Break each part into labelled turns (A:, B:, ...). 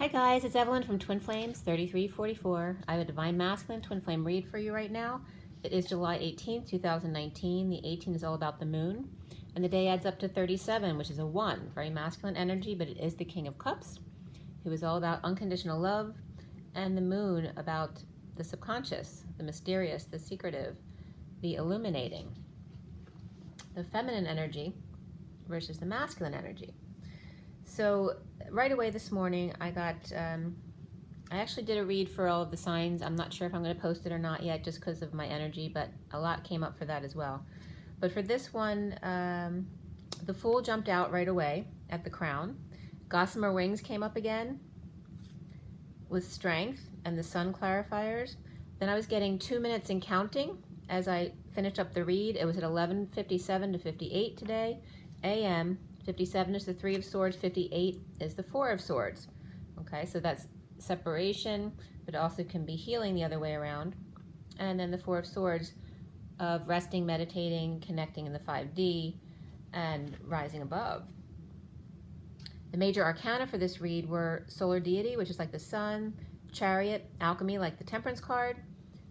A: Hi guys, it's Evelyn from Twin Flames 3344. I have a Divine Masculine Twin Flame read for you right now. It is July 18th, 2019. The 18 is all about the moon. And the day adds up to 37, which is a 1. Very masculine energy, but it is the King of Cups, who is all about unconditional love. And the moon about the subconscious, the mysterious, the secretive, the illuminating. The feminine energy versus the masculine energy. So right away this morning, I actually did a read for all of the signs. I'm not sure if I'm going to post it or not yet, just because of my energy, but a lot came up for that as well. But for this one, the Fool jumped out right away at the Crown. Gossamer Wings came up again with Strength and the Sun Clarifiers. Then I was getting 2 minutes and counting as I finished up the read. It was at 11:57 to 58 today, a.m. 57 is the Three of Swords, 58 is the Four of Swords. Okay, so that's separation, but also can be healing the other way around. And then the Four of Swords of resting, meditating, connecting in the 5D, and rising above. The major arcana for this read were Solar Deity, which is like the Sun, Chariot, Alchemy, like the Temperance card.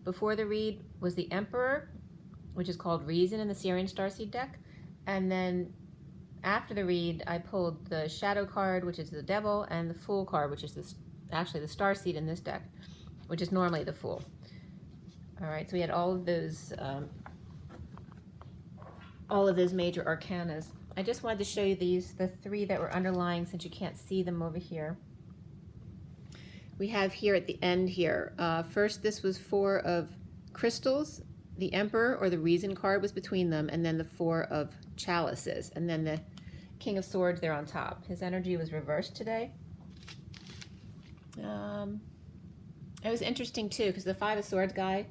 A: Before the read was the Emperor, which is called Reason in the Syrian Starseed deck. And then after the read, I pulled the Shadow card, which is the Devil, and the Fool card, which is actually the Starseed in this deck, which is normally the Fool. All right, so we had all of those major arcanas. I just wanted to show you the three that were underlying, since you can't see them over here. We have here at the end here, first this was Four of Crystals. The Emperor or the Reason card was between them, and then the Four of Chalices, and then the King of Swords there on top. His energy was reversed today. It was interesting too, because the Five of Swords guy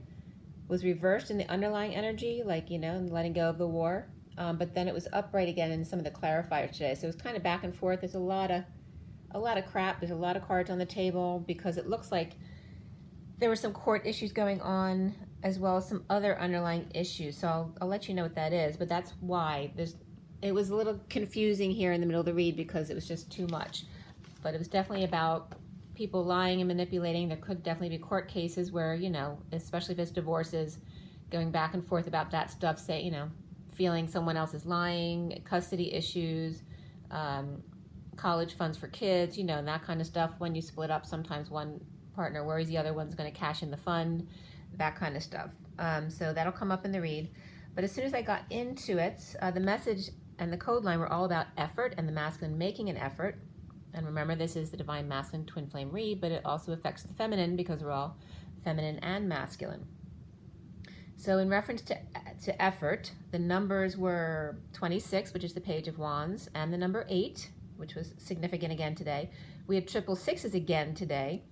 A: was reversed in the underlying energy, like, you know, letting go of the war, but then it was upright again in some of the clarifiers today. So it was kind of back and forth. There's a lot of crap. There's a lot of cards on the table, because it looks like there were some court issues going on, as well as some other underlying issues. So I'll let you know what that is, but that's why it was a little confusing here in the middle of the read, because it was just too much. But it was definitely about people lying and manipulating. There could definitely be court cases where, you know, especially if it's divorces, going back and forth about that stuff, say, you know, feeling someone else is lying, custody issues, college funds for kids, you know, and that kind of stuff. When you split up, sometimes one partner worries the other one's going to cash in the fund, that kind of stuff. So that'll come up in the read. But as soon as I got into it, the message and the code line were all about effort and the masculine making an effort. And remember, this is the Divine Masculine Twin Flame read, but it also affects the feminine, because we're all feminine and masculine. So in reference to effort, the numbers were 26, which is the Page of Wands, and the number 8, which was significant again today. We had triple sixes again today,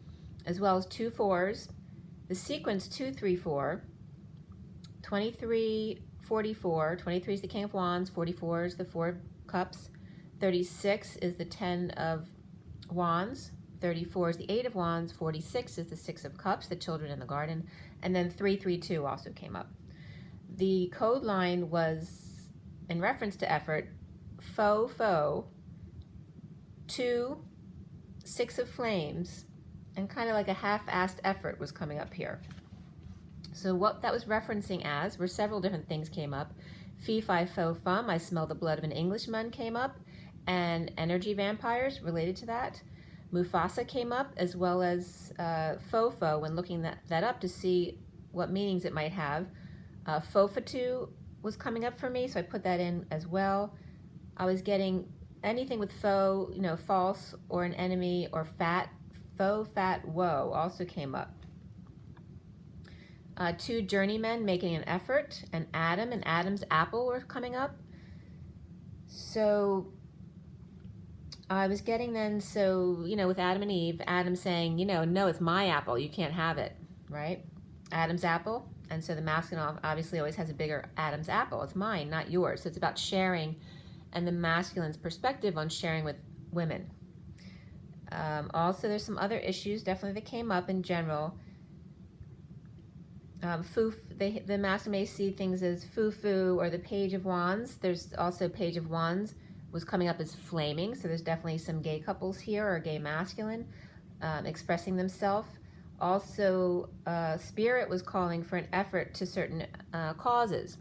A: as well as 2 4s, the sequence 2 3 4, 23 44. 23 is the King of Wands, 44 is the Four of Cups, 36 is the 10 of Wands, 34 is the 8 of Wands, 46 is the 6 of Cups, the children in the garden, and then 332 also came up. The code line was, in reference to effort, foe, 2, 6 of Flames, and kind of like a half-assed effort was coming up here. So what that was referencing as were several different things came up. Fee, fi, fo, fum, I smell the blood of an Englishman came up, and energy vampires related to that. Mufasa came up, as well as fofo, when looking that up to see what meanings it might have. Fofatu was coming up for me, so I put that in as well. I was getting anything with faux, you know, false, or an enemy, or fat. Faux, fat, woe also came up. 2 journeymen making an effort, and Adam and Adam's apple were coming up. So I was getting then, so, you know, with Adam and Eve, Adam saying, you know, no, it's my apple, you can't have it, right? Adam's apple. And so the masculine obviously always has a bigger Adam's apple. It's mine, not yours. So it's about sharing, and the masculine's perspective on sharing with women. Also, there's some other issues definitely that came up in general. The masculine may see things as foo-foo, or the Page of Wands. There's also Page of Wands was coming up as flaming, so there's definitely some gay couples here, or gay masculine. expressing themselves. Also, Spirit was calling for an effort to certain causes.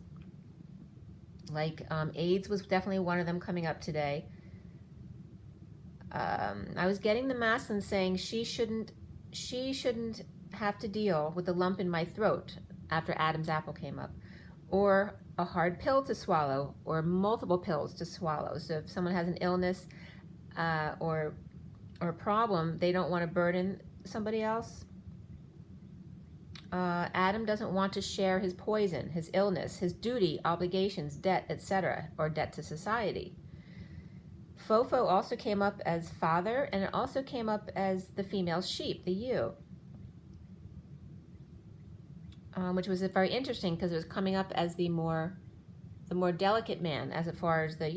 A: Like AIDS was definitely one of them coming up today. I was getting the masculine saying she shouldn't have to deal with the lump in my throat after Adam's apple came up, or a hard pill to swallow, or multiple pills to swallow. So if someone has an illness or a problem, they don't want to burden somebody else. Adam doesn't want to share his poison, his illness, his duty, obligations, debt, etc., or debt to society. Fofo also came up as father, and it also came up as the female sheep, the ewe, which was very interesting because it was coming up as the more delicate man, as far as the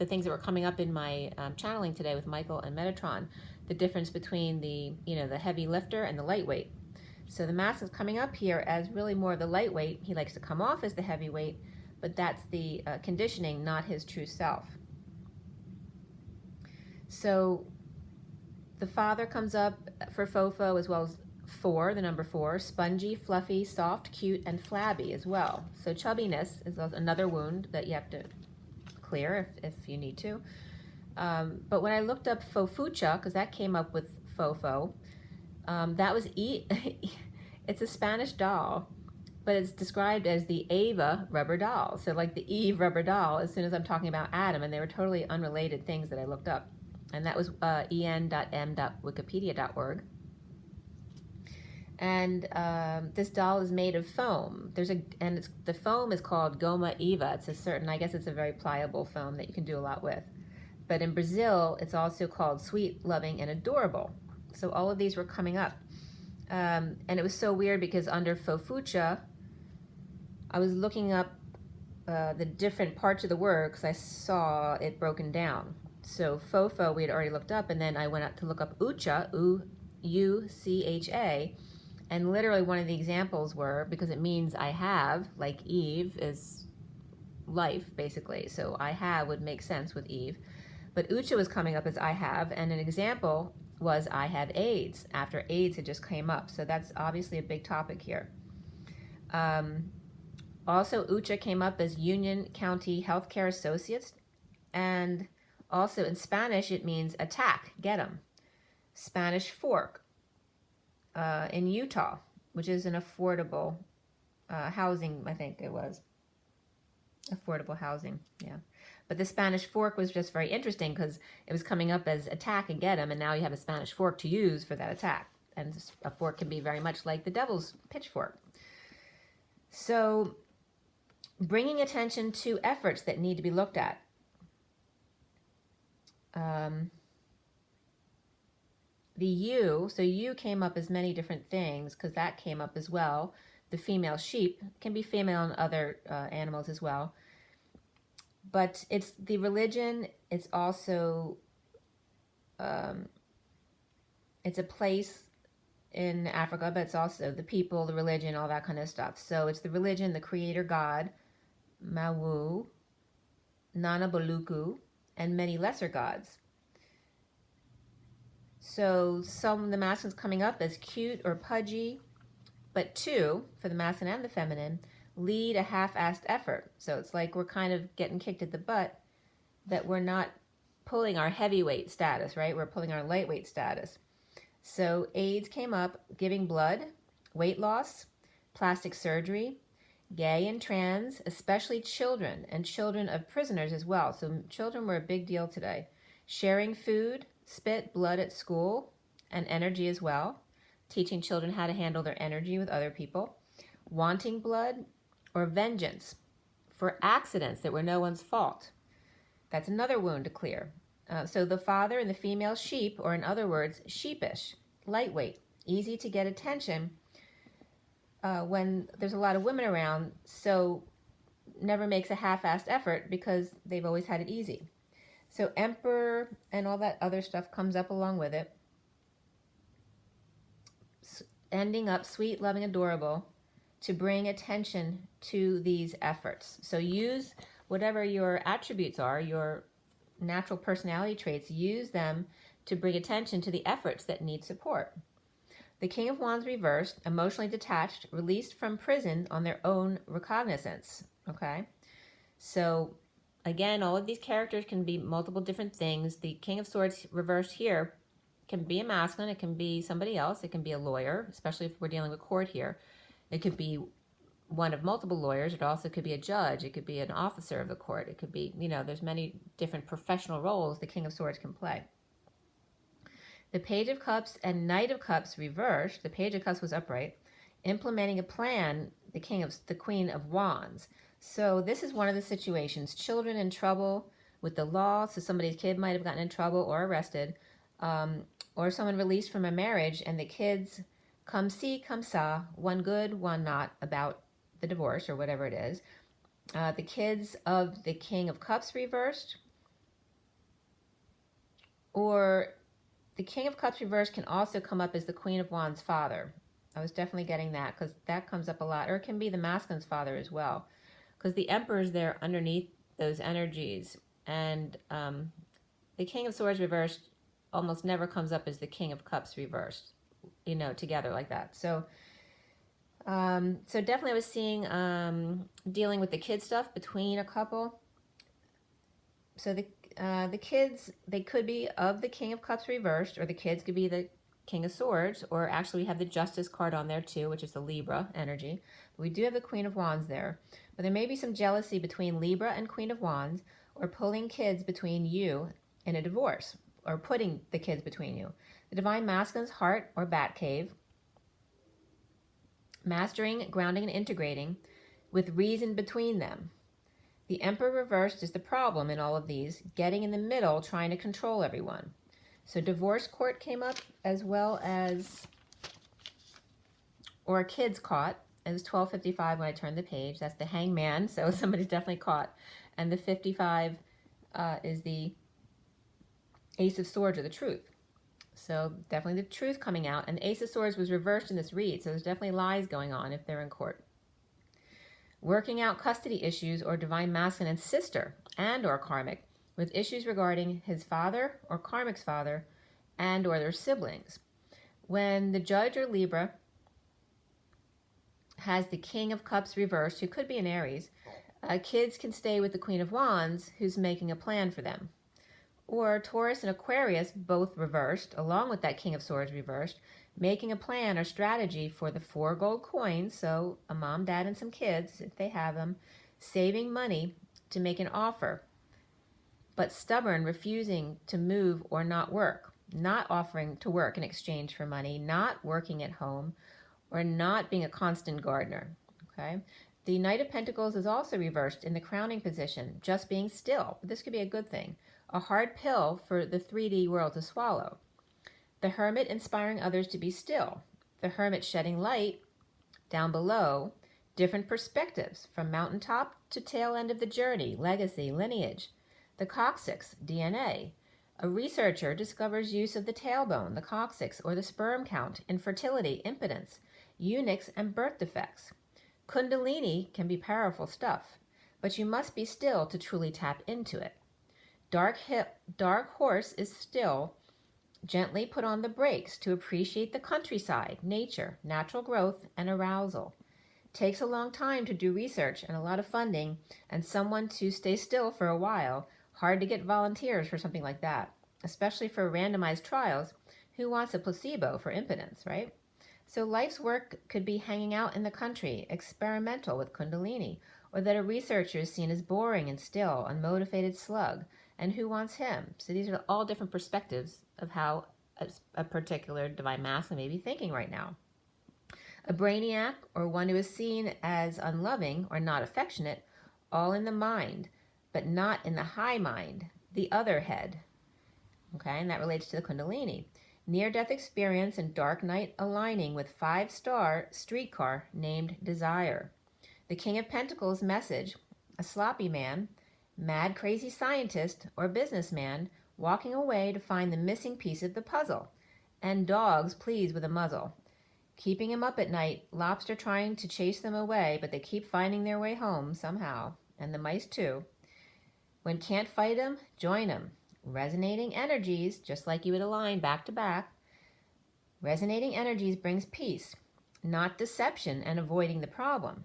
A: things that were coming up in my channeling today with Michael and Metatron, the difference between the heavy lifter and the lightweight. So the mask is coming up here as really more of the lightweight. He likes to come off as the heavyweight, but that's the conditioning, not his true self. So the father comes up for Fofo, as well as 4, the number 4, spongy, fluffy, soft, cute, and flabby as well. So chubbiness is another wound that you have to clear if you need to. But when I looked up Fofucha, because that came up with Fofo, that was it's a Spanish doll, but it's described as the Eva rubber doll. So like the Eve rubber doll, as soon as I'm talking about Adam, and they were totally unrelated things that I looked up. And that was en.m.wikipedia.org. And this doll is made of foam. The foam is called Goma Eva. It's I guess it's a very pliable foam that you can do a lot with. But in Brazil, it's also called sweet, loving, and adorable. So all of these were coming up. And it was so weird because under Fofucha, I was looking up the different parts of the word because I saw it broken down. So Fofo we had already looked up, and then I went out to look up Ucha, U-C-H-A, and literally one of the examples were, because it means I have, like Eve is life, basically. So I have would make sense with Eve. But Ucha was coming up as I have, and an example was I have AIDS, after AIDS had just came up. So that's obviously a big topic here. Also, Ucha came up as Union County Healthcare Associates, and also in Spanish it means attack, get 'em. Spanish fork in Utah, which is an affordable housing, I think it was. Affordable housing, yeah. But the Spanish fork was just very interesting because it was coming up as attack and get 'em, and now you have a Spanish fork to use for that attack. And a fork can be very much like the devil's pitchfork. So bringing attention to efforts that need to be looked at. The ewe, so ewe came up as many different things because that came up as well. The female sheep can be female in other animals as well. But it's the religion, it's also, it's a place in Africa, but it's also the people, the religion, all that kind of stuff. So it's the religion, the creator god, Mawu, Nana Boluku, and many lesser gods. So some of the masculines coming up as cute or pudgy, but 2, for the masculine and the feminine, lead a half-assed effort. So it's like we're kind of getting kicked at the butt, that we're not pulling our heavyweight status, right? We're pulling our lightweight status. So AIDS came up, giving blood, weight loss, plastic surgery, gay and trans, especially children, and children of prisoners as well. So children were a big deal today. Sharing food, spit, blood at school, and energy as well. Teaching children how to handle their energy with other people. Wanting blood or vengeance for accidents that were no one's fault. That's another wound to clear. So the father and the female sheep, or in other words, sheepish, lightweight, easy to get attention when there's a lot of women around, so never makes a half-assed effort because they've always had it easy. So emperor and all that other stuff comes up along with it. Ending up sweet, loving, adorable, to bring attention to these efforts. So use whatever your attributes are, your natural personality traits, use them to bring attention to the efforts that need support. The King of Wands reversed, emotionally detached, released from prison on their own recognizance. Okay? So, again, all of these characters can be multiple different things. The King of Swords reversed here can be a masculine. It can be somebody else. It can be a lawyer, especially if we're dealing with court here. It could be one of multiple lawyers. It also could be a judge. It could be an officer of the court. It could be, there's many different professional roles the King of Swords can play. The Page of Cups and Knight of Cups reversed. The Page of Cups was upright, implementing a plan, the Queen of Wands. So this is one of the situations, children in trouble with the law. So somebody's kid might have gotten in trouble or arrested, or someone released from a marriage, and the kids come see, come saw, one good, one not, about the divorce or whatever it is. The kids of the King of Cups reversed, or the King of Cups reversed can also come up as the Queen of Wands' father. I was definitely getting that because that comes up a lot. Or it can be the masculine's father as well, because the Emperor's there underneath those energies. And the King of Swords reversed almost never comes up as the King of Cups reversed, together like that. So definitely I was seeing dealing with the kid stuff between a couple. So the kids, they could be of the King of Cups reversed, or the kids could be the King of Swords, or actually we have the Justice card on there too, which is the Libra energy. But we do have the Queen of Wands there. But there may be some jealousy between Libra and Queen of Wands, or pulling kids between you in a divorce, or putting the kids between you. The Divine Masculine's heart or bat cave, mastering, grounding, and integrating with reason between them. The Emperor reversed is the problem in all of these, getting in the middle, trying to control everyone. So divorce court came up, as well as, or kids caught. It was 1255 when I turned the page. That's the Hangman, so somebody's definitely caught. And the 55 is the Ace of Swords, or the Truth. So definitely the truth coming out. And the Ace of Swords was reversed in this read, so there's definitely lies going on if they're in court. Working out custody issues, or Divine Masculine and sister, and or karmic, with issues regarding his father or karmic's father and or their siblings. When the Judge or Libra has the King of Cups reversed, who could be an Aries, kids can stay with the Queen of Wands, who's making a plan for them. Or Taurus and Aquarius, both reversed, along with that King of Swords reversed, making a plan or strategy for the 4 gold coins, so a mom, dad, and some kids, if they have them, saving money to make an offer, but stubborn, refusing to move or not work, not offering to work in exchange for money, not working at home, or not being a constant gardener. Okay. The Knight of Pentacles is also reversed in the crowning position, just being still. This could be a good thing. A hard pill for the 3D world to swallow. The Hermit inspiring others to be still. The Hermit shedding light down below, different perspectives from mountaintop to tail end of the journey, legacy, lineage. The Coccyx, DNA. A researcher discovers use of the tailbone, the coccyx, or the sperm count, infertility, impotence, eunuchs, and birth defects. Kundalini can be powerful stuff, but you must be still to truly tap into it. Dark horse is still, gently put on the brakes to appreciate the countryside, nature, natural growth, and arousal. Takes a long time to do research and a lot of funding, and someone to stay still for a while. Hard to get volunteers for something like that, especially for randomized trials. Who wants a placebo for impotence, right? So life's work could be hanging out in the country, experimental with Kundalini, or that a researcher is seen as boring and still, unmotivated slug, and who wants him? So these are all different perspectives of how a particular Divine Masculine may be thinking right now. A brainiac, or one who is seen as unloving or not affectionate, all in the mind, but not in the high mind, the other head. Okay, and that relates to the Kundalini. Near-death experience and dark night aligning with 5-star streetcar named Desire. The King of Pentacles message, a sloppy man, mad crazy scientist or businessman walking away to find the missing piece of the puzzle, and dogs pleased with a muzzle. Keeping him up at night, lobster trying to chase them away, but they keep finding their way home somehow, and the mice too. When can't fight him, join him. resonating energies, just like you would align back to back, resonating energies brings peace, not deception and avoiding the problem.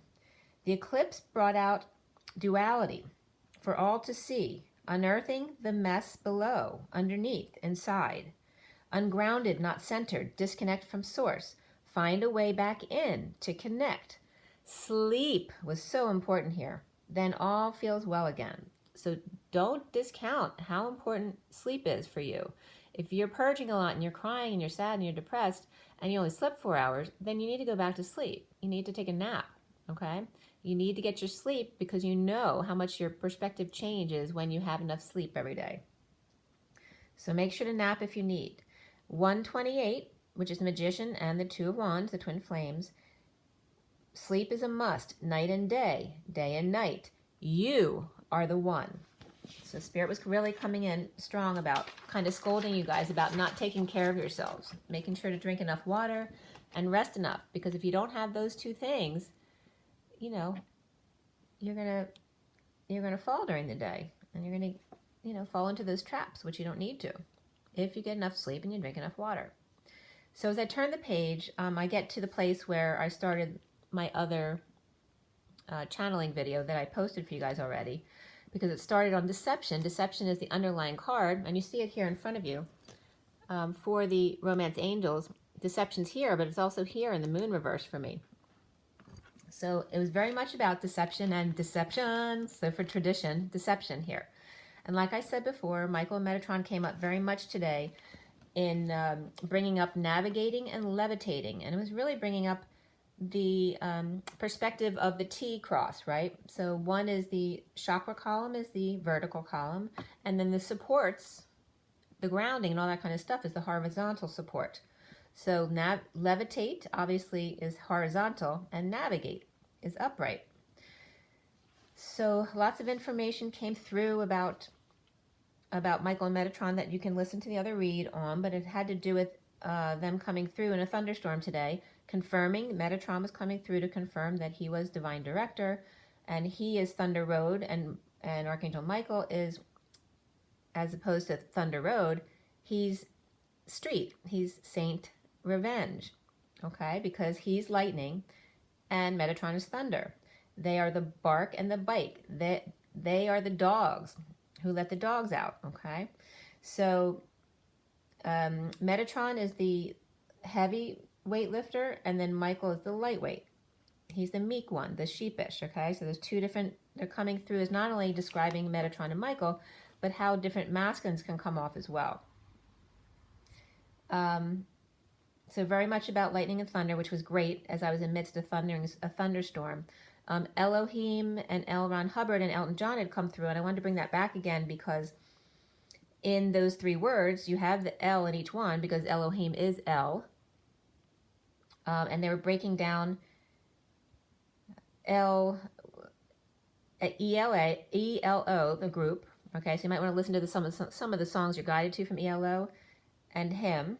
A: The eclipse brought out duality for all to see, unearthing the mess below, underneath, inside. Ungrounded, not centered, disconnect from source. Find a way back in to connect. Sleep was so important here. Then all feels well again. So don't discount how important sleep is for you. If you're purging a lot and you're crying and you're sad and you're depressed and you only slept 4 hours, then you need to go back to sleep. You need to take a nap, okay? You need to get your sleep because you know how much your perspective changes when you have enough sleep every day. So make sure to nap if you need. 128, which is the Magician and the Two of Wands, the twin flames. Sleep is a must, night and day and night. You are the one. So Spirit was really coming in strong about kind of scolding you guys about not taking care of yourselves, making sure to drink enough water and rest enough. Because if you don't have those two things, you know, you're gonna fall during the day, and you're gonna, you know, fall into those traps, which you don't need to, if you get enough sleep and you drink enough water. So as I turn the page, I get to the place where I started my other channeling video that I posted for you guys already, because it started on deception. Deception is the underlying card, and you see it here in front of you. For the Romance Angels, deception's here, but it's also here in the moon reverse for me. So it was very much about deception and deception. So for tradition, deception here. And like I said before, Michael and Metatron came up very much today in bringing up navigating and levitating. And it was really bringing up the perspective of the T cross, right? So one is the chakra column, is the vertical column, and then the supports, the grounding and all that kind of stuff is the horizontal support. So levitate obviously is horizontal, and navigate is upright. So lots of information came through about Michael and Metatron that you can listen to the other read on, but it had to do with them coming through in a thunderstorm today, confirming Metatron was coming through to confirm that he was Divine Director, and he is Thunder Road, and Archangel Michael is, as opposed to Thunder Road, he's Street. He's Saint Revenge, okay, because he's lightning and Metatron is thunder. They are the bark and the bite. They are the dogs who let the dogs out, okay? So Metatron is the heavy weightlifter, and then Michael is the lightweight. He's the meek one, the sheepish, okay? So there's two different, they're coming through as not only describing Metatron and Michael, but how different masculines can come off as well. So very much about lightning and thunder, which was great as I was amidst a thunderstorm. Elohim and L. Ron Hubbard and Elton John had come through, and I wanted to bring that back again because in those three words, you have the L in each one because Elohim is L. And they were breaking down ELO, the group. Okay, so you might want to listen to some of the songs you're guided to from ELO, and him,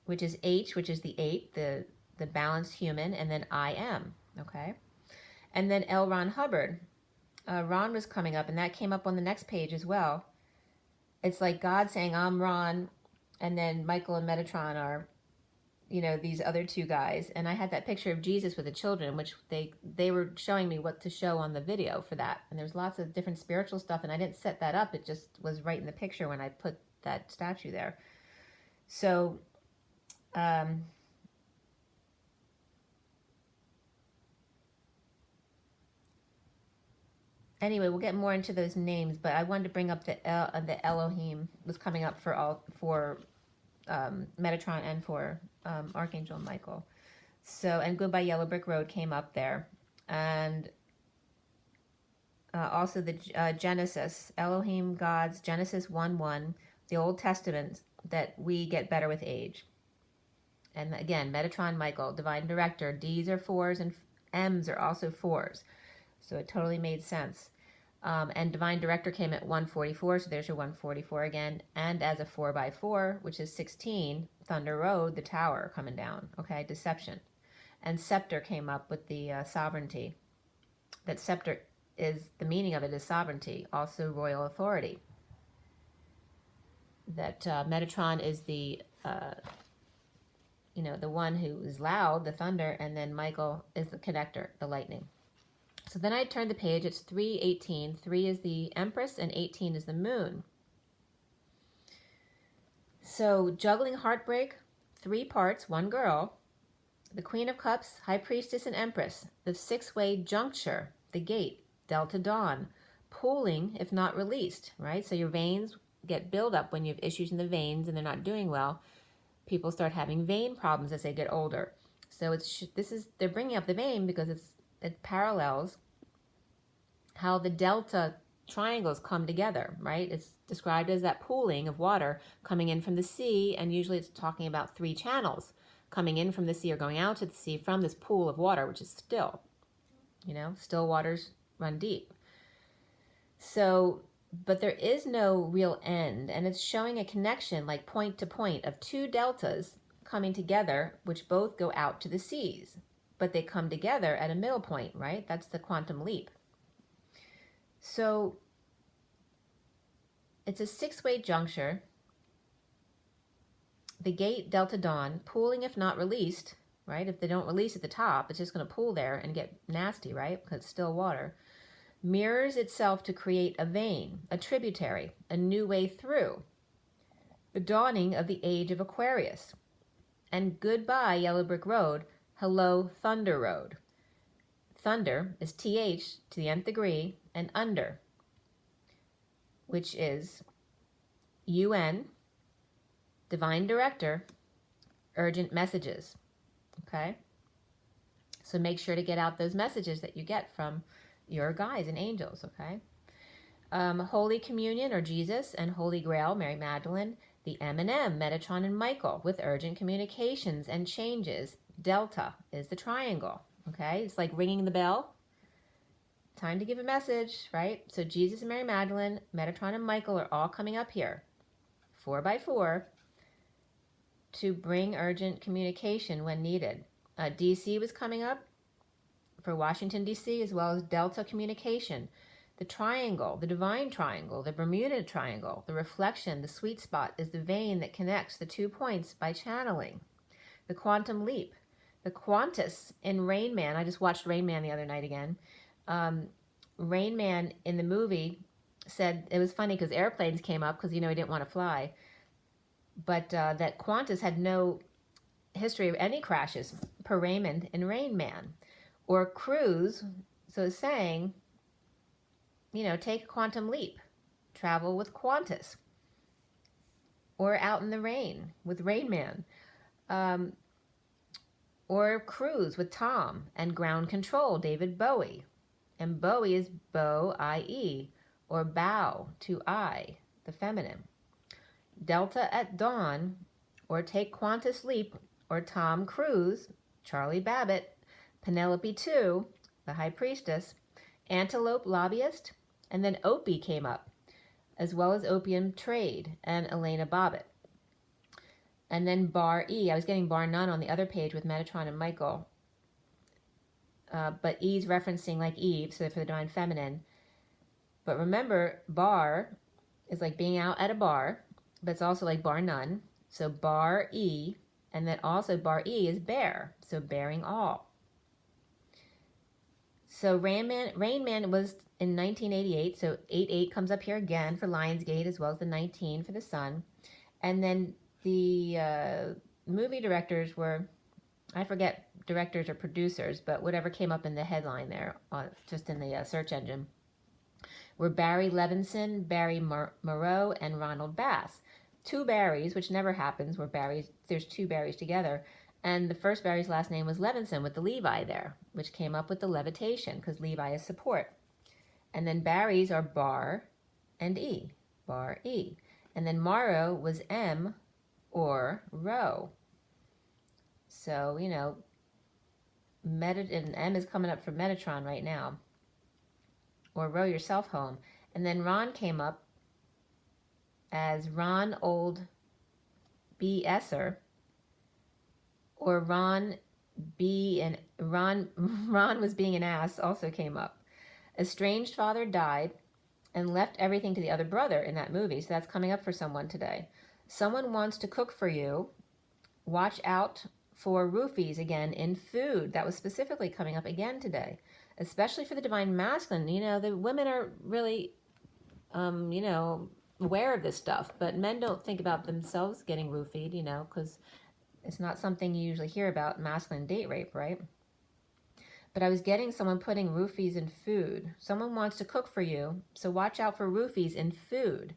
A: which is H, which is the 8, the balanced human, and then I am, okay? And then L. Ron Hubbard. Ron was coming up, and that came up on the next page as well. It's like God saying, I'm Ron, and then Michael and Metatron are, you know, these other two guys. And I had that picture of Jesus with the children, which they were showing me what to show on the video for that. And there's lots of different spiritual stuff, and I didn't set that up. It just was right in the picture when I put that statue there. So, anyway, we'll get more into those names, but I wanted to bring up the Elohim was coming up for Metatron and for Archangel Michael. So, and Goodbye Yellow Brick Road came up there, and also the Genesis, Elohim gods, Genesis 1:1, the Old Testament, that we get better with age. And again, Metatron, Michael, Divine Director, D's are 4s and M's are also 4s. So it totally made sense. And Divine Director came at 144, so there's your 144 again. And as a 4x4, which is 16, Thunder Road, the tower coming down. Okay, deception. And Scepter came up with the sovereignty. That scepter is, the meaning of it is sovereignty, also royal authority. Metatron is the the one who is loud, the thunder, and then Michael is the connector, the lightning. So then I turn the page, it's 3:18. 3 is the Empress and 18 is the Moon. So juggling heartbreak, 3 parts, 1 girl, the Queen of Cups, High Priestess and Empress, the 6-way juncture, the gate, Delta Dawn, pooling if not released, right? So your veins get buildup when you have issues in the veins and they're not doing well. People start having vein problems as they get older. So they're bringing up the vein because it parallels how the delta triangles come together, right? It's described as that pooling of water coming in from the sea, and usually it's talking about 3 channels coming in from the sea or going out to the sea from this pool of water, which is still. Still waters run deep. So, but there is no real end, and it's showing a connection like point to point of 2 deltas coming together, which both go out to the seas, but they come together at a middle point, right? That's the quantum leap. So it's a 6-way juncture, the gate, Delta Dawn, pooling if not released, right? If they don't release at the top, it's just going to pool there and get nasty, right? Because it's still water. Mirrors itself to create a vein, a tributary, a new way through. The dawning of the age of Aquarius. And goodbye, Yellow Brick Road. Hello, Thunder Road. Thunder is TH to the nth degree, and under, which is UN, Divine Director, urgent messages. Okay? So make sure to get out those messages that you get from your guides and angels, okay? Holy Communion, or Jesus, and Holy Grail, Mary Magdalene, the M&M, Metatron and Michael, with urgent communications and changes. Delta is the triangle, okay? It's like ringing the bell. Time to give a message, right? So Jesus and Mary Magdalene, Metatron and Michael are all coming up here, 4 by 4, to bring urgent communication when needed. DC was coming up for Washington, D.C., as well as Delta communication. The triangle, the divine triangle, the Bermuda Triangle, the reflection, the sweet spot is the vein that connects the 2 points by channeling. The quantum leap, the Quantus in Rain Man. I just watched Rain Man the other night again. Rain Man in the movie said, it was funny because airplanes came up because, he didn't want to fly. But that Quantus had no history of any crashes per Raymond in Rain Man. Or cruise, so it's saying, take a quantum leap, travel with Quantus. Or out in the rain with Rain Man. Or cruise with Tom, and ground control, David Bowie. And Bowie is Bow, I-E, or bow to I, the feminine. Delta at dawn, or take Quantus leap, or Tom Cruise, Charlie Babbitt, Penelope 2, the High Priestess, Antelope Lobbyist, and then Opie came up, as well as Opium Trade, and Elena Bobbitt. And then Bar E, I was getting Bar None on the other page with Metatron and Michael, but E's referencing like Eve, so for the Divine Feminine. But remember, Bar is like being out at a bar, but it's also like Bar None, so Bar E, and then also Bar E is bear, so bearing all. So Rain Man was in 1988, so 88 comes up here again for Lionsgate, as well as the 19 for the Sun. And then the movie directors were, I forget directors or producers, but whatever came up in the headline there, just in the search engine, were Barry Levinson, Barry Moreau, and Ronald Bass. 2 Barrys, which never happens, where there's 2 Barrys together. And the first Barry's last name was Levinson with the Levi there, which came up with the levitation, because Levi is support. And then Barry's are Bar and E, Bar E. And then Morrow was M or Row. So, and M is coming up for Metatron right now. Or Row Yourself Home. And then Ron came up as Ron Old B. Esser, or Ron B. and Ron was being an ass also came up. Estranged father died and left everything to the other brother in that movie, so that's coming up for someone today. Someone wants to cook for you. Watch out for roofies again in food. That was specifically coming up again today, especially for the divine masculine. You know, the women are really, you know, aware of this stuff, but men don't think about themselves getting roofied, you know, because it's not something you usually hear about, masculine date rape, right? But I was getting someone putting roofies in food. Someone wants to cook for you, so watch out for roofies in food,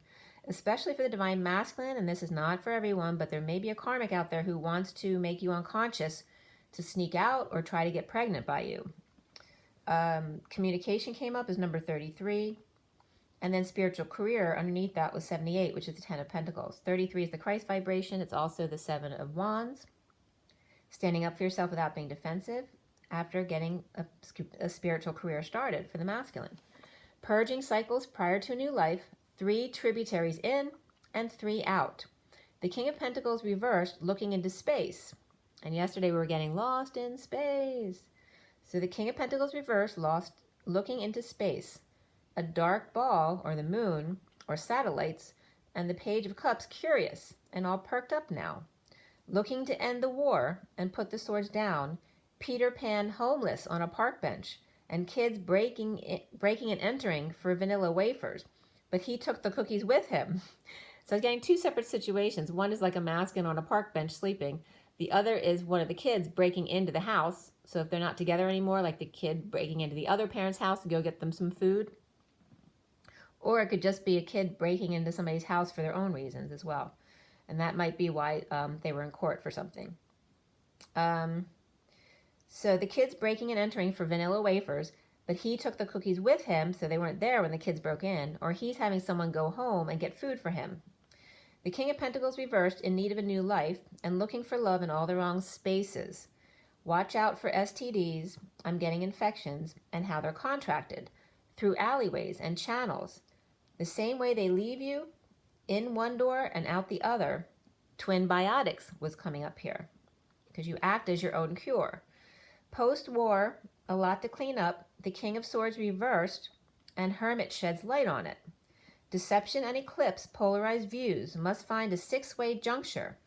A: especially for the divine masculine. And this is not for everyone, but there may be a karmic out there who wants to make you unconscious to sneak out or try to get pregnant by you. Communication came up as number 33. And then spiritual career underneath that was 78, which is the 10 of Pentacles. 33 is the Christ vibration. It's also the 7 of Wands. Standing up for yourself without being defensive after getting a spiritual career started for the masculine. Purging cycles prior to a new life. 3 tributaries in and 3 out. The King of Pentacles reversed, looking into space. And yesterday we were getting lost in space. So the King of Pentacles reversed, lost, looking into space. A dark ball, or the moon, or satellites, and the Page of Cups, curious, and all perked up now. Looking to end the war and put the swords down. Peter Pan homeless on a park bench, and kids breaking and entering for vanilla wafers. But he took the cookies with him. So I was getting 2 separate situations. One is like a masculine on a park bench sleeping. The other is one of the kids breaking into the house. So if they're not together anymore, like the kid breaking into the other parent's house to go get them some food. Or it could just be a kid breaking into somebody's house for their own reasons as well. And that might be why they were in court for something. So the kids breaking and entering for vanilla wafers, but he took the cookies with him, so they weren't there when the kids broke in, or he's having someone go home and get food for him. The King of Pentacles reversed, in need of a new life, and looking for love in all the wrong spaces. Watch out for STDs, I'm getting infections, and how they're contracted, through alleyways and channels. The same way they leave you, in one door and out the other. Twin biotics was coming up here, because you act as your own cure. Post-war, a lot to clean up. The King of Swords reversed, and Hermit sheds light on it. Deception and eclipse, polarized views, must find a 6-way juncture.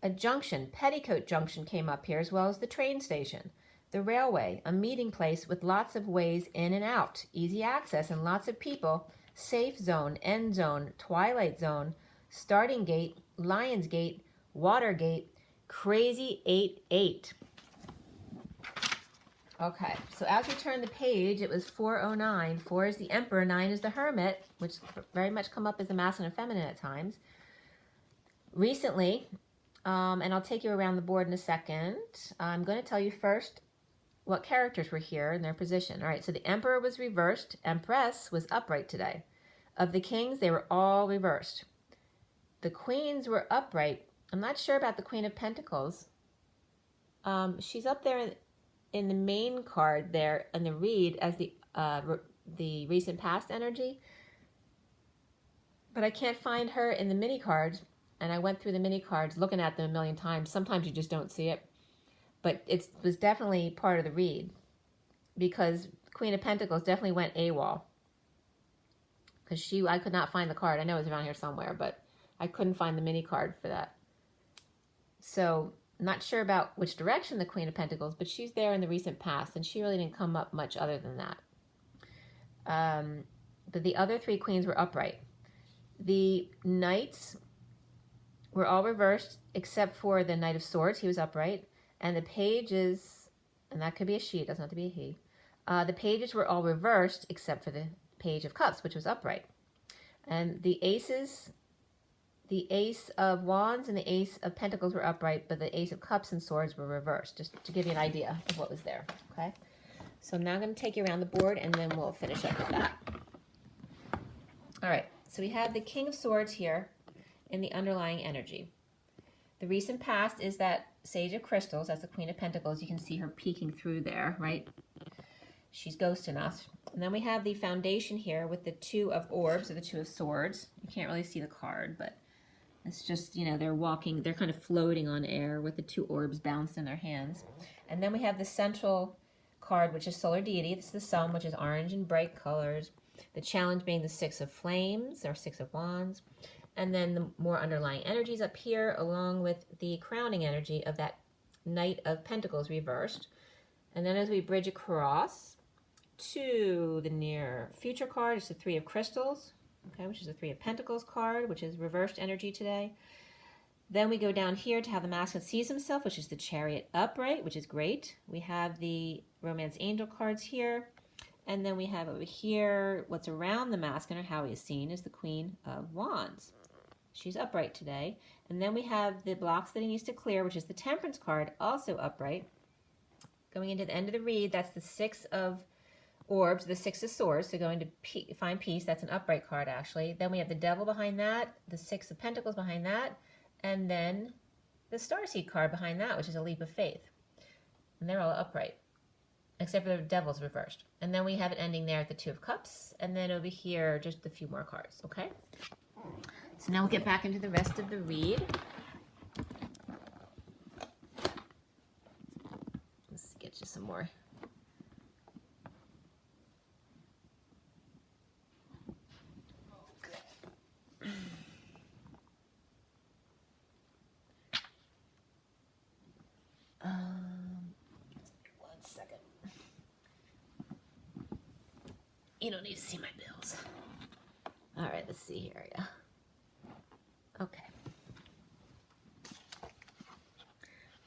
A: A junction, petticoat junction, came up here, as well as the train station. The railway, a meeting place with lots of ways in and out, easy access and lots of people. Safe zone, end zone, twilight zone, starting gate, Lion's Gate, Watergate, crazy 8-8. Okay, so as we turn the page, it was 409. 4 is the Emperor, 9 is the Hermit, which very much come up as the masculine and feminine at times. Recently, and I'll take you around the board in a second, I'm going to tell you first what characters were here in their position. All right, so the Emperor was reversed. Empress was upright today. Of the kings, they were all reversed. The queens were upright. I'm not sure about the Queen of Pentacles. She's up there in the main card there in the read as the recent past energy. But I can't find her in the mini cards. And I went through the mini cards looking at them a million times. Sometimes you just don't see it. But it was definitely part of the read, because Queen of Pentacles definitely went AWOL. Because I could not find the card. I know it was around here somewhere, but I couldn't find the mini card for that. So, not sure about which direction the Queen of Pentacles, but she's there in the recent past, and she really didn't come up much other than that. But the other 3 queens were upright. The knights were all reversed, except for the Knight of Swords. He was upright. And the pages, and that could be a she, it doesn't have to be a he. The pages were all reversed except for the Page of Cups, which was upright. And the aces, the Ace of Wands and the Ace of Pentacles were upright, but the Ace of Cups and Swords were reversed, just to give you an idea of what was there, okay? So I'm now going to take you around the board, and then we'll finish up with that. All right, so we have the King of Swords here in the underlying energy. The recent past is that Sage of Crystals. That's the Queen of Pentacles. You can see her peeking through there, right? She's ghosting us. And then we have the foundation here with the 2 of Orbs, or the 2 of Swords. You can't really see the card, but it's just, you know, they're walking, they're kind of floating on air with the 2 orbs bounced in their hands. And then we have the central card, which is Solar Deity. This is the Sun, which is orange and bright colors. The challenge being the 6 of Flames, or 6 of Wands. And then the more underlying energies up here, along with the crowning energy of that Knight of Pentacles reversed. And then as we bridge across to the near future card, it's the Three of Crystals, okay, which is the Three of Pentacles card, which is reversed energy today. Then we go down here to how the masculine sees himself, which is the Chariot upright, which is great. We have the Romance Angel cards here. And then we have over here, what's around the masculine, or how he is seen, is the Queen of Wands. She's upright today. And then we have the blocks that he needs to clear, which is the Temperance card, also upright. Going into the end of the read, that's the Six of Orbs, the Six of Swords, so going to find peace. That's an upright card, actually. Then we have the Devil behind that, the Six of Pentacles behind that, and then the Starseed card behind that, which is a leap of faith. And they're all upright, except for the Devil's reversed. And then we have it ending there at the Two of Cups, and then over here, just a few more cards, okay? So now we'll get back into the rest of the read. Let's get you some more. One second. You don't need to see my bills. All right, let's see here. Yeah. Okay.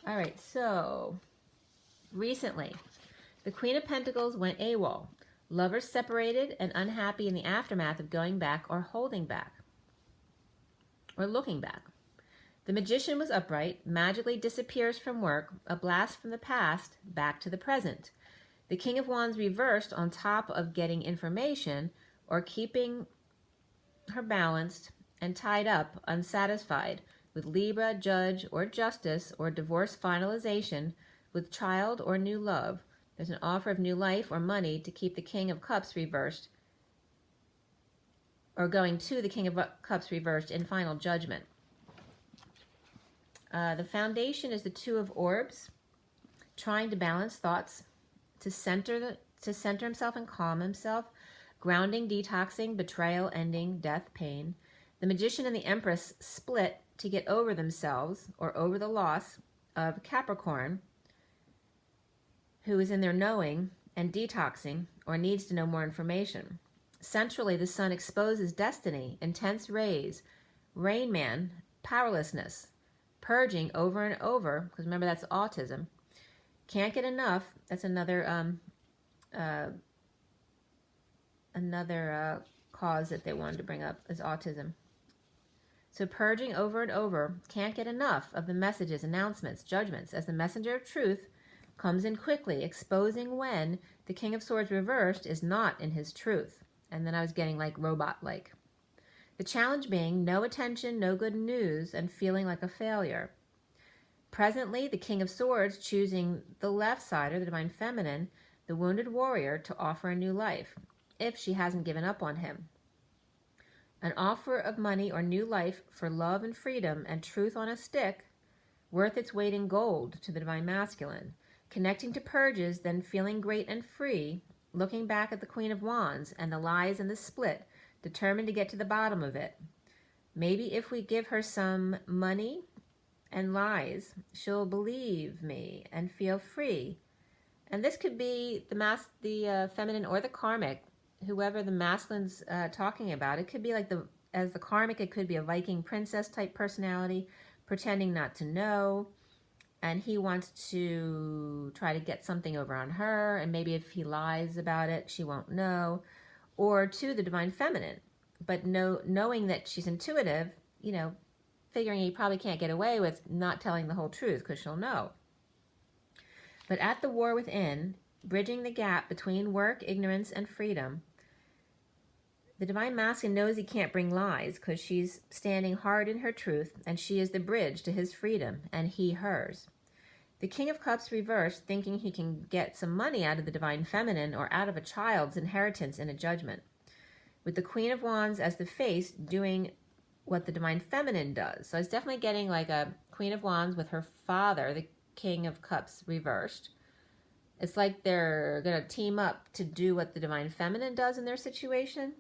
A: All right, so recently, the Queen of Pentacles went AWOL. Lovers separated and unhappy in the aftermath of going back or holding back or looking back. The Magician was upright, magically disappears from work, a blast from the past, back to the present. The King of Wands reversed on top of getting information or keeping her balanced and tied up, unsatisfied, with Libra, Judge, or Justice, or divorce finalization, with child or new love. There's an offer of new life or money to keep the King of Cups reversed, or going to the King of Cups reversed in final judgment. The foundation is the Two of Orbs, trying to balance thoughts, to center himself and calm himself, grounding, detoxing, betrayal, ending, death, pain. The Magician and the Empress split to get over themselves or over the loss of Capricorn, who is in their knowing and detoxing or needs to know more information. Centrally, the Sun exposes destiny, intense rays, Rain Man, powerlessness, purging over and over, because remember that's autism. Can't get enough. That's another cause that they wanted to bring up is autism. So purging over and over, can't get enough of the messages, announcements, judgments, as the messenger of truth comes in quickly, exposing when the King of Swords reversed is not in his truth. And then I was getting like robot-like. The challenge being no attention, no good news, and feeling like a failure. Presently, the King of Swords choosing the left side, or the Divine Feminine, the wounded warrior, to offer a new life, if she hasn't given up on him. An offer of money or new life for love and freedom and truth on a stick, worth its weight in gold to the Divine Masculine. Connecting to purges, then feeling great and free, looking back at the Queen of Wands and the lies and the split, determined to get to the bottom of it. Maybe if we give her some money and lies, she'll believe me and feel free. And this could be the feminine or the karmic, whoever the masculine's talking about. It could be like as the karmic, it could be a Viking princess type personality, pretending not to know, and he wants to try to get something over on her, and maybe if he lies about it, she won't know. Or to the Divine Feminine, but knowing that she's intuitive, figuring he probably can't get away with not telling the whole truth because she'll know. But at the war within, bridging the gap between work, ignorance, and freedom, the Divine Masculine knows he can't bring lies because she's standing hard in her truth, and she is the bridge to his freedom, and he hers. The King of Cups reversed, thinking he can get some money out of the Divine Feminine or out of a child's inheritance in a judgment. With the Queen of Wands as the face, doing what the Divine Feminine does. So I was definitely getting like a Queen of Wands with her father, the King of Cups reversed. It's like they're going to team up to do what the Divine Feminine does in their situation.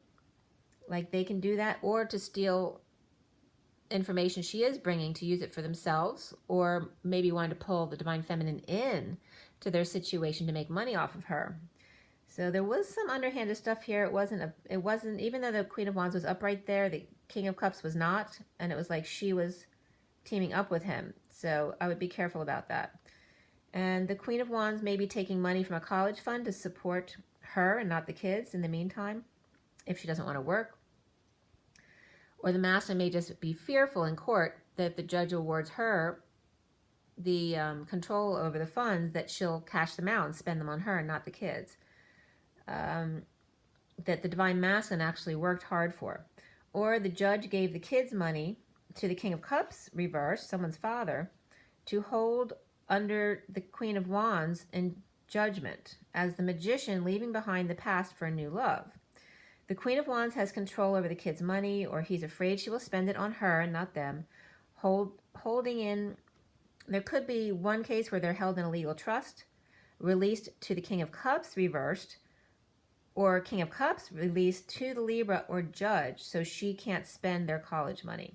A: Like they can do that, or to steal information she is bringing to use it for themselves, or maybe wanting to pull the divine feminine in to their situation to make money off of her. So there was some underhanded stuff here. It wasn't, even though the Queen of Wands was upright there, the King of Cups was not, and it was like she was teaming up with him. So I would be careful about that. And the Queen of Wands may be taking money from a college fund to support her and not the kids in the meantime, if she doesn't want to work. Or the Master may just be fearful in court that if the judge awards her the control over the funds, that she'll cash them out and spend them on her and not the kids. That the Divine Masculine actually worked hard for. Or the judge gave the kids money to the King of Cups reversed, someone's father, to hold under the Queen of Wands in judgment, as the magician leaving behind the past for a new love. The Queen of Wands has control over the kids' money, or he's afraid she will spend it on her and not them. Holding in, there could be one case where they're held in a legal trust, released to the King of Cups reversed, or King of Cups released to the Libra or judge, so she can't spend their college money.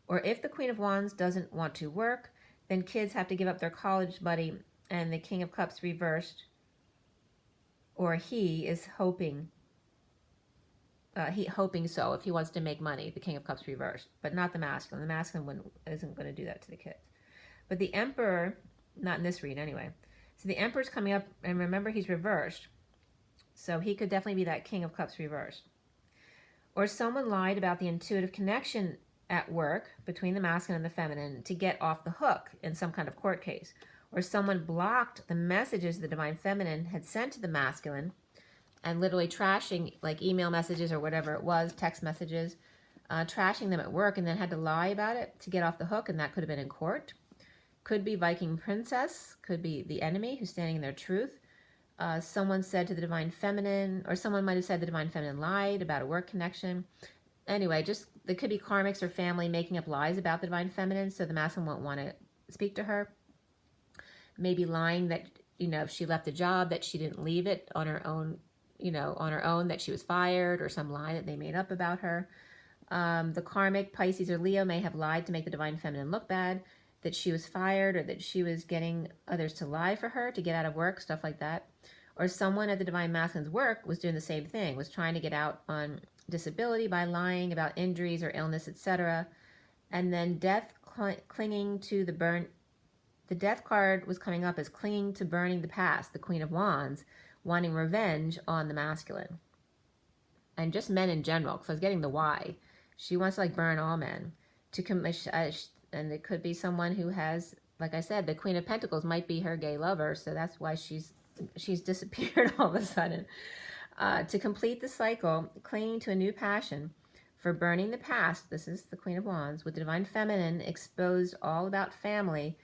A: Or if the Queen of Wands doesn't want to work, then kids have to give up their college money, and the King of Cups reversed, or he is hoping so, if he wants to make money, the King of Cups reversed, but not the Masculine. The Masculine isn't going to do that to the kids. But the Emperor, not in this read anyway. So the Emperor's coming up, and remember he's reversed, so he could definitely be that King of Cups reversed. Or someone lied about the intuitive connection at work between the masculine and the feminine to get off the hook in some kind of court case. Or someone blocked the messages the Divine Feminine had sent to the masculine, and literally trashing, like email messages or whatever it was, text messages, trashing them at work, and then had to lie about it to get off the hook, and that could have been in court. Could be Viking Princess, could be the enemy who's standing in their truth. Someone said to the Divine Feminine, or someone might have said the Divine Feminine lied about a work connection. Anyway, just, there could be karmics or family making up lies about the Divine Feminine, so the masculine won't want to speak to her. Maybe lying that, if she left a job, that she didn't leave it on her own, that she was fired, or some lie that they made up about her. The karmic, Pisces or Leo, may have lied to make the Divine Feminine look bad, that she was fired, or that she was getting others to lie for her to get out of work, stuff like that. Or someone at the Divine Masculine's work was doing the same thing, was trying to get out on disability by lying about injuries or illness, etc. And then death, clinging to the death card was coming up as clinging to burning the past, the Queen of Wands, wanting revenge on the masculine. And just men in general, because I was getting the why. She wants to burn all men. And it could be someone who has, like I said, the Queen of Pentacles might be her gay lover, so that's why she's disappeared all of a sudden. To complete the cycle, clinging to a new passion for burning the past, this is the Queen of Wands, with the Divine Feminine exposed all about family,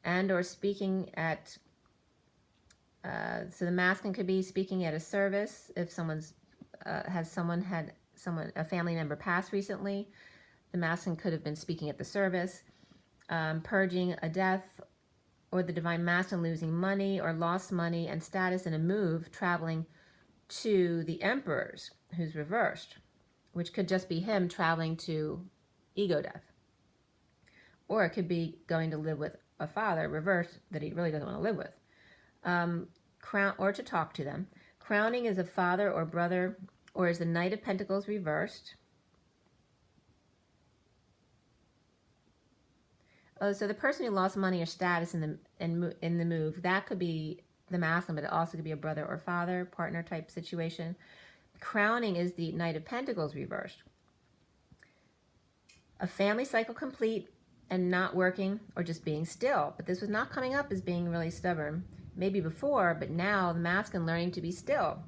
A: and or speaking at, so the masculine could be speaking at a service if someone's, a family member passed recently. The masculine could have been speaking at the service, purging a death, or the Divine Masculine losing money or lost money and status in a move, traveling to the Emperor's, who's reversed, which could just be him traveling to ego death. Or it could be going to live with a father, reversed, that he really doesn't want to live with. Or to talk to them. Crowning is a father or brother, or is the Knight of Pentacles reversed. Oh, so the person who lost money or status in the move, that could be the masculine, but it also could be a brother or father, partner type situation. Crowning is the Knight of Pentacles reversed. A family cycle complete and not working, or just being still. But this was not coming up as being really stubborn. Maybe before, but now the masculine learning to be still.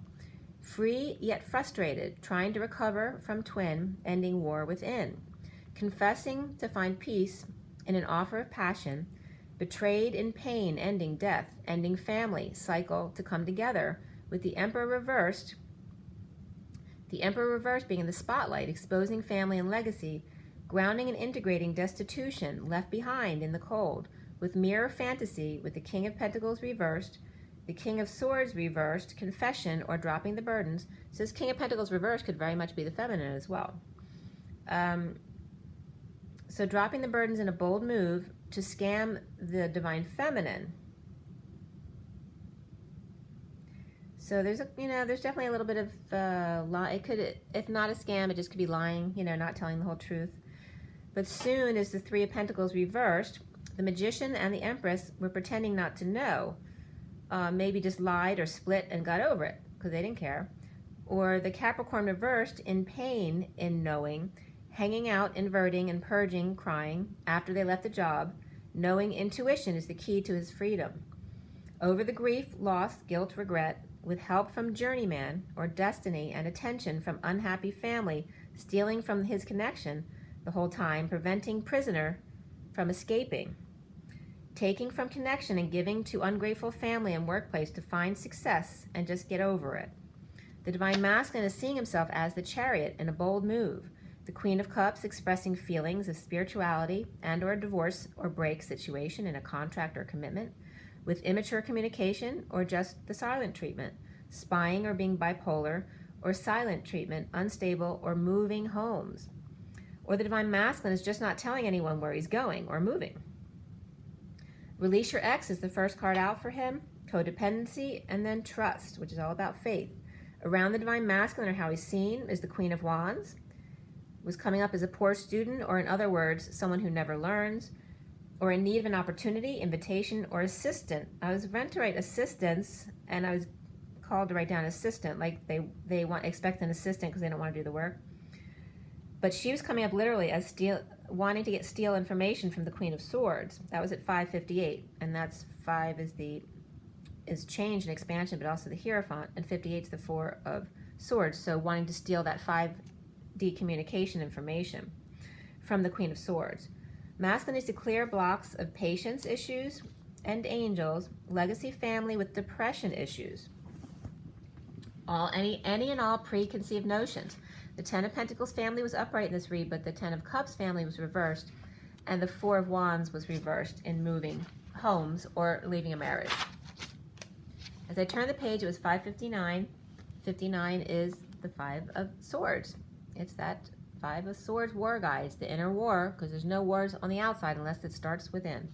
A: Free yet frustrated, trying to recover from twin, ending war within. Confessing to find peace in an offer of passion, betrayed in pain, ending death, ending family, cycle to come together, with the Emperor reversed. The Emperor reversed being in the spotlight, exposing family and legacy, grounding and integrating destitution, left behind in the cold, with mirror fantasy, with the King of Pentacles reversed, the King of Swords reversed, confession or dropping the burdens. So this King of Pentacles reversed could very much be the feminine as well. So dropping the burdens in a bold move to scam the divine feminine. So there's there's definitely a little bit of lie. It could, if not a scam, it just could be lying, not telling the whole truth. But soon as the Three of Pentacles reversed, the Magician and the Empress were pretending not to know. Maybe just lied or split and got over it because they didn't care. Or the Capricorn reversed in pain in knowing, hanging out, inverting, and purging, crying after they left the job. Knowing intuition is the key to his freedom. Over the grief, loss, guilt, regret, with help from journeyman or destiny and attention from unhappy family, stealing from his connection the whole time, preventing prisoner from escaping. Taking from connection and giving to ungrateful family and workplace to find success and just get over it. The Divine Masculine is seeing himself as the Chariot in a bold move. The Queen of Cups expressing feelings of spirituality and or a divorce or break situation in a contract or commitment, with immature communication or just the silent treatment, spying or being bipolar, or silent treatment, unstable or moving homes. Or the Divine Masculine is just not telling anyone where he's going or moving. Release your ex is the first card out for him, codependency, and then trust, which is all about faith. Around the Divine Masculine, or how he's seen, is the Queen of Wands, was coming up as a poor student, or in other words, someone who never learns, or in need of an opportunity, invitation, or assistant. I was meant to write assistance, and I was called to write down assistant, like they expect an assistant because they don't want to do the work. But she was coming up literally as wanting to steal information from the Queen of Swords. That was at 558, and that's 5 is change and expansion, but also the Hierophant, and 58 is the Four of Swords. So wanting to steal that 5D communication information from the Queen of Swords. Masculine is to clear blocks of patience issues and angels, legacy family with depression issues. Any and all preconceived notions. The Ten of Pentacles family was upright in this read, but the Ten of Cups family was reversed, and the Four of Wands was reversed in moving homes or leaving a marriage. As I turned the page, it was 559. 59 is the Five of Swords. It's that Five of Swords war guides, the inner war, because there's no wars on the outside unless it starts within.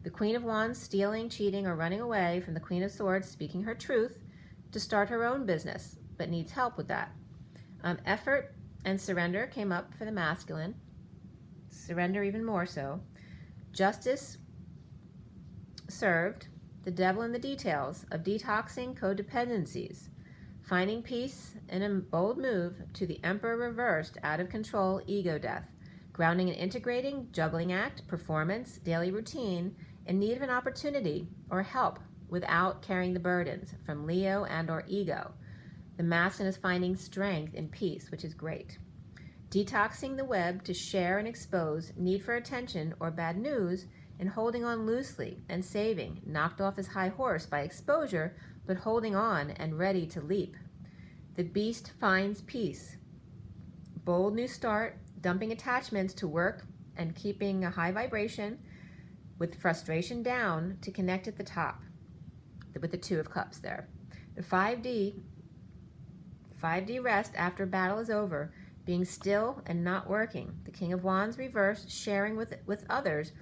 A: The Queen of Wands stealing, cheating, or running away from the Queen of Swords, speaking her truth to start her own business, but needs help with that. Effort and surrender came up for the masculine. Surrender even more so. Justice served. The devil in the details of detoxing codependencies. Finding peace in a bold move to the Emperor reversed, out of control, ego death. Grounding and integrating, juggling act, performance, daily routine, in need of an opportunity or help without carrying the burdens from Leo and or ego. The masculine is finding strength in peace, which is great. Detoxing the web to share and expose need for attention or bad news, and holding on loosely and saving, knocked off his high horse by exposure, but holding on and ready to leap. The beast finds peace. Bold new start, dumping attachments to work and keeping a high vibration with frustration down to connect at the top with the Two of Cups there. The 5D rest after battle is over, being still and not working. The King of Wands reversed, sharing with others,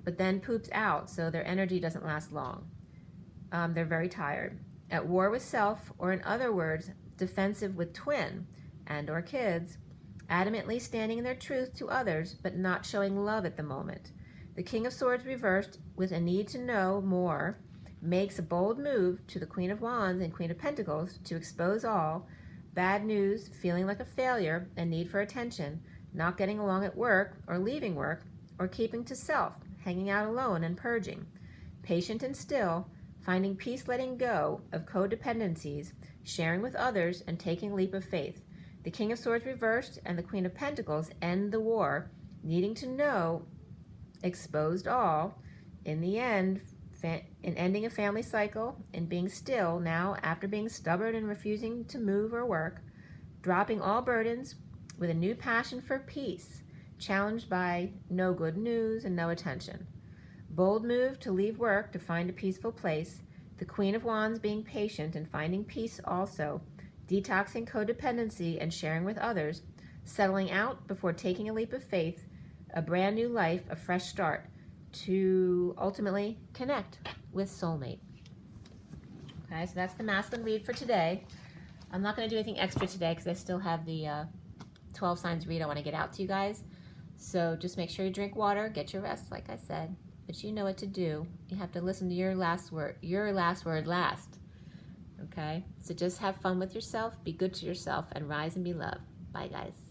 A: but then poops out, so their energy doesn't last long. They're very tired. At war with self, or in other words, defensive with twin and or kids, adamantly standing in their truth to others, but not showing love at the moment. The King of Swords reversed, with a need to know more, makes a bold move to the Queen of Wands and Queen of Pentacles to expose all, bad news, feeling like a failure, and need for attention, not getting along at work, or leaving work, or keeping to self, hanging out alone and purging. Patient and still, finding peace, letting go of codependencies, sharing with others, and taking a leap of faith. The King of Swords reversed and the Queen of Pentacles end the war, needing to know, exposed all, in the end, in ending a family cycle, and being still now after being stubborn and refusing to move or work, dropping all burdens with a new passion for peace, challenged by no good news and no attention. Bold move to leave work to find a peaceful place, the Queen of Wands being patient and finding peace also, detoxing codependency and sharing with others, settling out before taking a leap of faith, a brand new life, a fresh start, to ultimately connect with soulmate. Okay, so that's the masculine read for today. I'm not going to do anything extra today because I still have the 12 signs read I want to get out to you guys. So just make sure you drink water, get your rest, like I said. But you know what to do. You have to listen to your last word last. Okay? So just have fun with yourself, be good to yourself, and rise and be loved. Bye, guys.